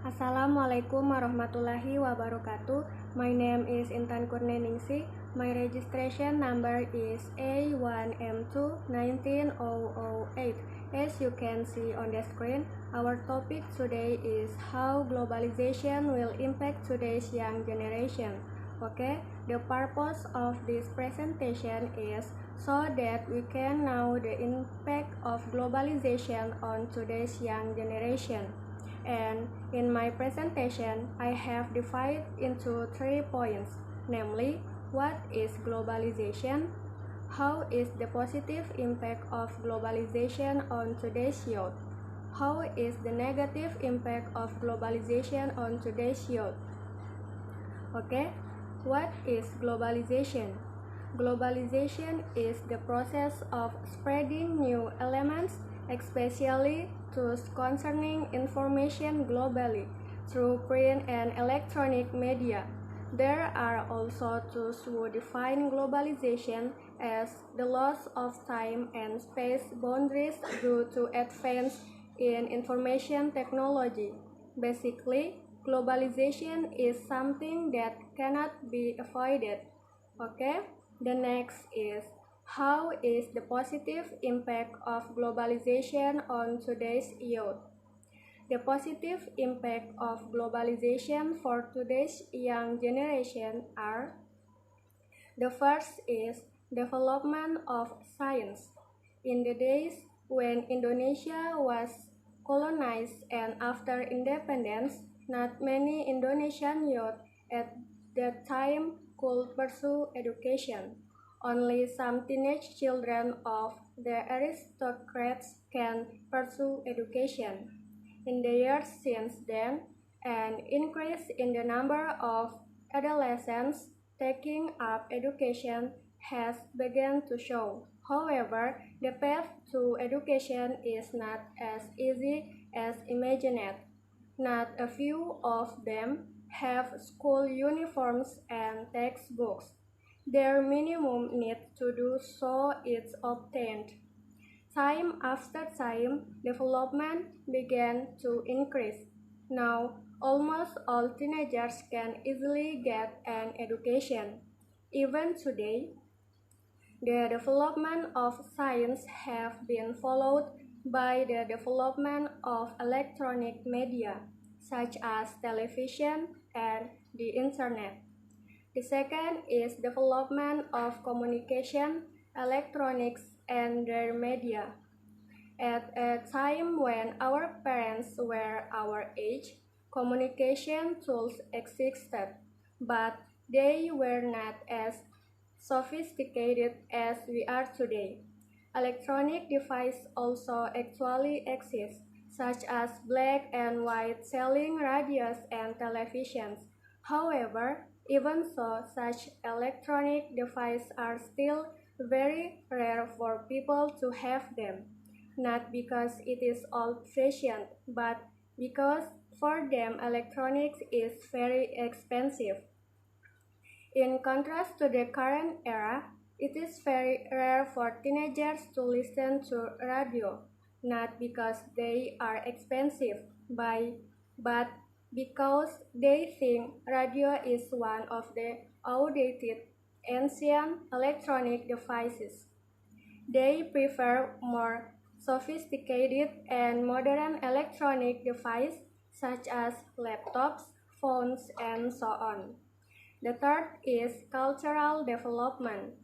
Assalamualaikum warahmatullahi wabarakatuh. My name is Intan Kurniningsih. My registration number is A1M2-19008. As you can see on the screen, our topic today is how globalization will impact today's young generation. Okay, the purpose of this presentation is so that we can know the impact of globalization on today's young generation. And in my presentation, I have divided into 3 points, namely, what is globalization? How is the positive impact of globalization on today's youth? How is the negative impact of globalization on today's youth? Okay, what is globalization? Globalization is the process of spreading new elements, especially tools concerning information globally through print and electronic media. There are also those who define globalization as the loss of time and space boundaries due to advance in information technology. Basically, globalization is something that cannot be avoided. Okay, the next is how is the positive impact of globalization on today's youth? The positive impact of globalization for today's young generation are: the first is development of science. In the days when Indonesia was colonized and after independence, not many Indonesian youth at that time could pursue education. Only some teenage children of the aristocrats can pursue education. In the years since then, an increase in the number of adolescents taking up education has begun to show. However, the path to education is not as easy as imagined. Not a few of them have school uniforms and textbooks. Their minimum need to do so is obtained. Time after time, development began to increase. Now, almost all teenagers can easily get an education. Even today, the development of science have been followed by the development of electronic media, such as television and the internet. The second is development of communication, electronics, and their media. At a time when our parents were our age, communication tools existed, but they were not as sophisticated as we are today. Electronic devices also actually exist, such as black and white selling radios and televisions. However, even so, such electronic devices are still very rare for people to have them, not because it is old-fashioned, but because for them electronics is very expensive. In contrast to the current era, it is very rare for teenagers to listen to radio, not because they are expensive, but because they think radio is one of the outdated, ancient electronic devices. They prefer more sophisticated and modern electronic devices such as laptops, phones, and so on. The third is cultural development.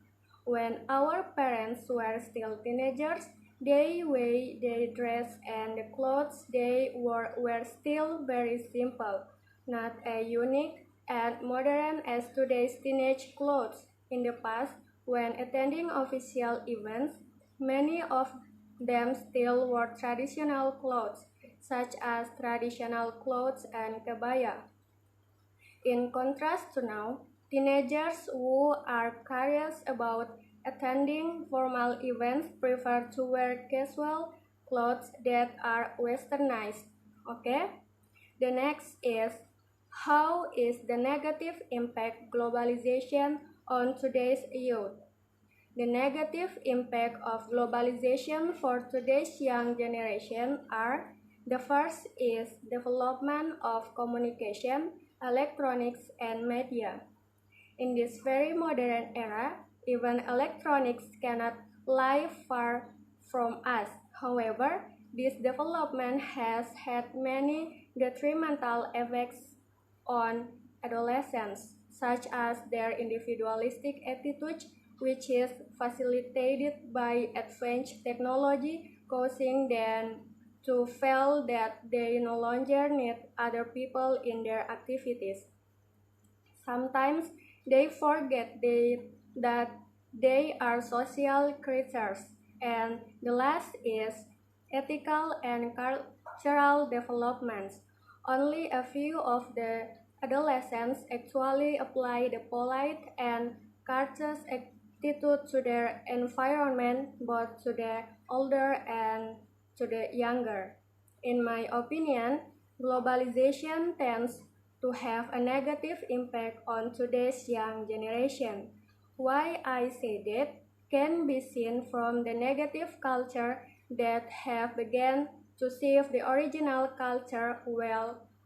When our parents were still teenagers, the way they dressed and the clothes they wore were still very simple, not as unique and modern as today's teenage clothes. In the past, when attending official events, many of them still wore traditional clothes, such as traditional clothes and kebaya. In contrast to now, teenagers who are curious about attending formal events prefer to wear casual clothes that are westernized. Okay? The next is how is the negative impact globalization on today's youth? The negative impact of globalization for today's young generation are The first is development of communication, electronics, and media. In this very modern era, even electronics cannot lie far from us. However, this development has had many detrimental effects on adolescents, such as their individualistic attitude, which is facilitated by advanced technology, causing them to feel that they no longer need other people in their activities. Sometimes they forget that they are social creatures. And the last is ethical and cultural developments. Only a few of the adolescents actually apply the polite and courteous attitude to their environment, both to the older and to the younger. In my opinion, globalization tends to have a negative impact on today's young generation. Why I say that can be seen from the negative culture that have begun to shift the original culture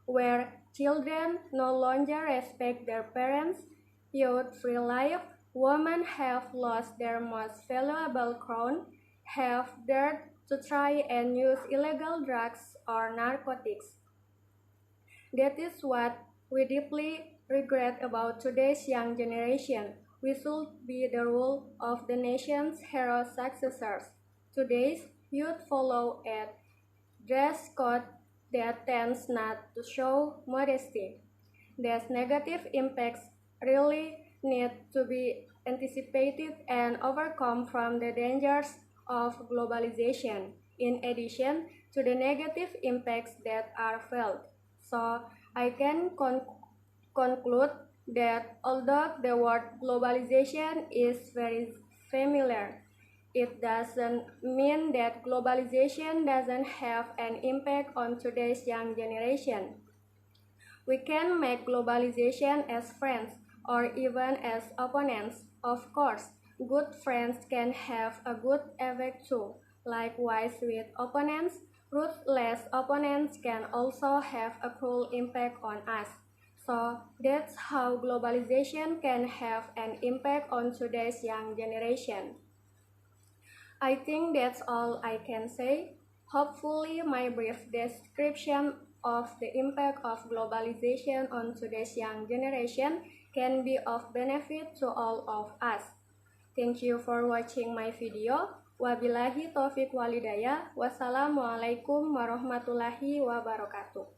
where children no longer respect their parents, youth free life, women have lost their most valuable crown, have dared to try and use illegal drugs or narcotics. That is what we deeply regret about today's young generation. We should be the role of the nation's hero successors. Today's youth follow a dress code that tends not to show modesty. These negative impacts really need to be anticipated and overcome from the dangers of globalization, in addition to the negative impacts that are felt. So, I can conclude that although the word globalization is very familiar, it doesn't mean that globalization doesn't have an impact on today's young generation. We can make globalization as friends or even as opponents. Of course, good friends can have a good effect too. Likewise with opponents, ruthless opponents can also have a cruel impact on us. So that's how globalization can have an impact on today's young generation. I think that's all I can say. Hopefully, my brief description of the impact of globalization on today's young generation can be of benefit to all of us. Thank you for watching my video. Wabillahi taufiq walhidayah. Wassalamualaikum warahmatullahi wabarakatuh.